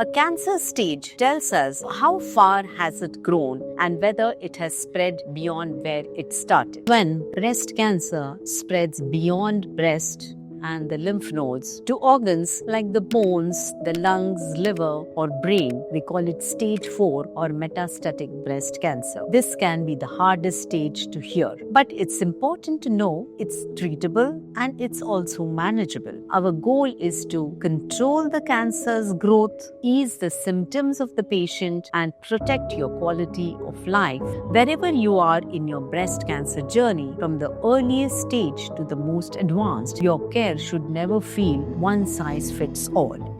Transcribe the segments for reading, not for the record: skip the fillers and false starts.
A cancer stage tells us how far has it grown and whether it has spread beyond where it started. When breast cancer spreads beyond breast and the lymph nodes to organs like the bones, the lungs, liver, or brain, we call it stage 4 or metastatic breast cancer. This can be the hardest stage to hear, but it's important to know it's treatable and it's also manageable. Our goal is to control the cancer's growth, ease the symptoms of the patient, and protect your quality of life wherever you are in your breast cancer journey, from the earliest stage to the most advanced. Your care should never feel one size fits all.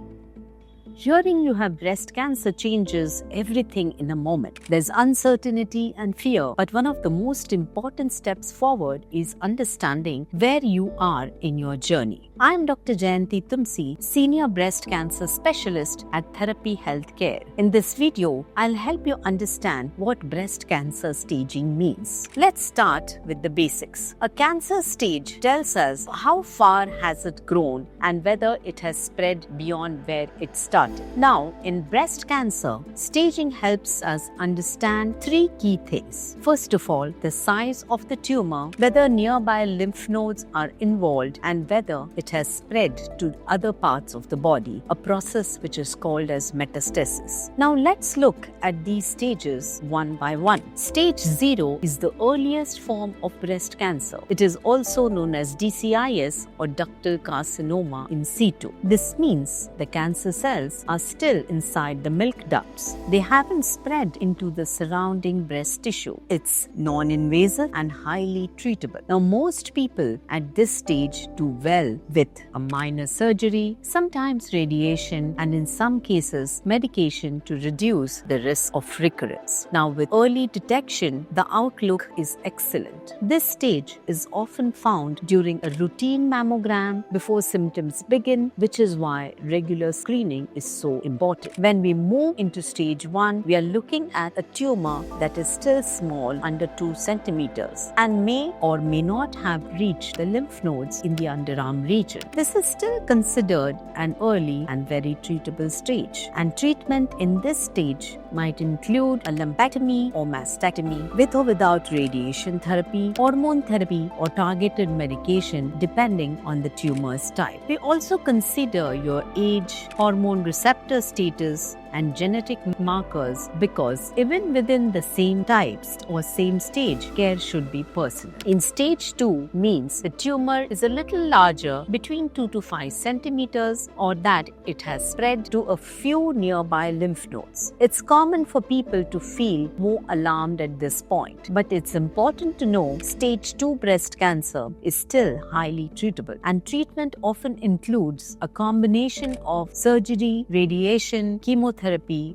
Hearing you have breast cancer changes everything in a moment. There's uncertainty and fear, but one of the most important steps forward is understanding where you are in your journey. I'm Dr. Jayanti Tumsi, Senior Breast Cancer Specialist at Therapy Healthcare. In this video, I'll help you understand what breast cancer staging means. Let's start with the basics. A cancer stage tells us how far has it grown and whether it has spread beyond where it started. Now, in breast cancer, staging helps us understand three key things. First of all, the size of the tumor, whether nearby lymph nodes are involved, and whether it has spread to other parts of the body, a process which is called as metastasis. Now, let's look at these stages one by one. Stage 0 is the earliest form of breast cancer. It is also known as DCIS or ductal carcinoma in situ. This means the cancer cells are still inside the milk ducts. They haven't spread into the surrounding breast tissue. It's non-invasive and highly treatable. Now, most people at this stage do well with a minor surgery, sometimes radiation, and in some cases, medication to reduce the risk of recurrence. Now, with early detection, the outlook is excellent. This stage is often found during a routine mammogram before symptoms begin, which is why regular screening is so important. When we move into stage 1, we are looking at a tumor that is still small, under 2 centimeters, and may or may not have reached the lymph nodes in the underarm region. This is still considered an early and very treatable stage, and treatment in this stage might include a lumpectomy or mastectomy with or without radiation therapy, hormone therapy, or targeted medication depending on the tumor's type. We also consider your age, hormone receptor status, and genetic markers, because even within the same types or same stage, care should be personal. In stage 2 means the tumor is a little larger, between 2 to 5 centimeters, or that it has spread to a few nearby lymph nodes. It's common for people to feel more alarmed at this point, but it's important to know stage 2 breast cancer is still highly treatable, and treatment often includes a combination of surgery, radiation, chemotherapy,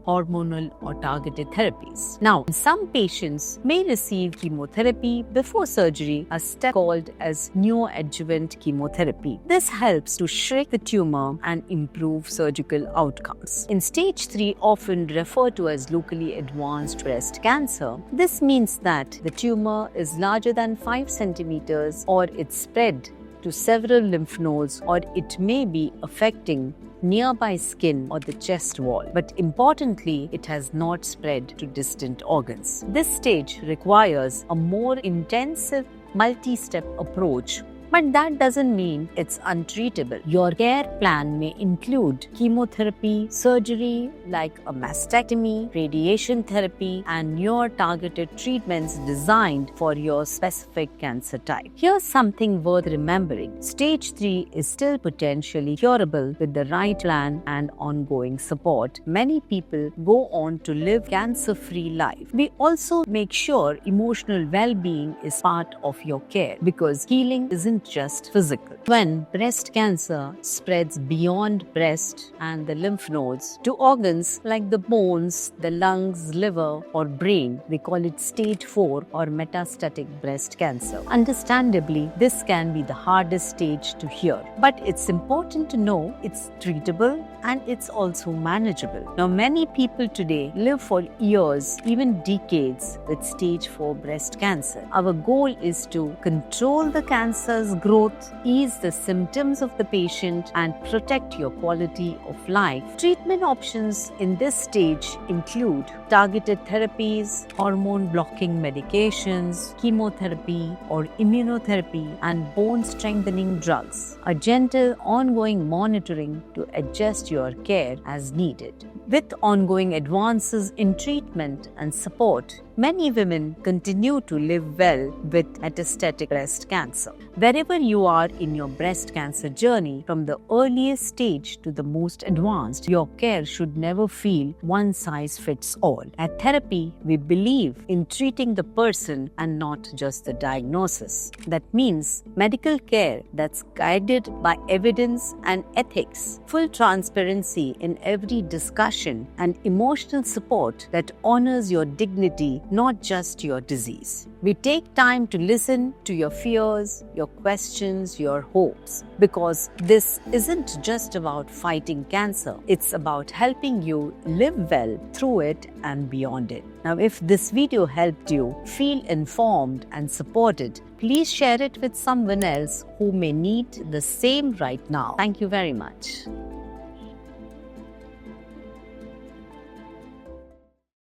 hormonal or targeted therapies. Now, some patients may receive chemotherapy before surgery, a step called as neoadjuvant chemotherapy. This helps to shrink the tumor and improve surgical outcomes. In stage 3, often referred to as locally advanced breast cancer, this means that the tumor is larger than 5 centimeters, or it's spread to several lymph nodes, or it may be affecting nearby skin or the chest wall. But importantly, it has not spread to distant organs. This stage requires a more intensive multi-step approach, but that doesn't mean it's untreatable. Your care plan may include chemotherapy, surgery like a mastectomy, radiation therapy, and your targeted treatments designed for your specific cancer type. Here's something worth remembering. Stage 3 is still potentially curable with the right plan and ongoing support. Many people go on to live cancer-free life. We also make sure emotional well-being is part of your care, because healing isn't just physical. When breast cancer spreads beyond breast and the lymph nodes to organs like the bones, the lungs, liver, or brain, we call it stage 4 or metastatic breast cancer. Understandably, this can be the hardest stage to hear, but it's important to know it's treatable and it's also manageable. Now, many people today live for years, even decades, with stage 4 breast cancer. Our goal is to control the cancer's cancer's growth, ease the symptoms of the patient, and protect your quality of life. Treatment options in this stage include targeted therapies, hormone-blocking medications, chemotherapy or immunotherapy, and bone-strengthening drugs. A gentle, ongoing monitoring to adjust your care as needed. With ongoing advances in treatment and support, many women continue to live well with metastatic breast cancer. Wherever you are in your breast cancer journey, from the earliest stage to the most advanced, your care should never feel one size fits all. At Therapy, we believe in treating the person and not just the diagnosis. That means medical care that's guided by evidence and ethics, full transparency in every discussion, and emotional support that honors your dignity, not just your disease. We take time to listen to your fears, your questions, your hopes, because this isn't just about fighting cancer. It's about helping you live well through it and beyond it. Now, if this video helped you feel informed and supported, please share it with someone else who may need the same right now. Thank you very much.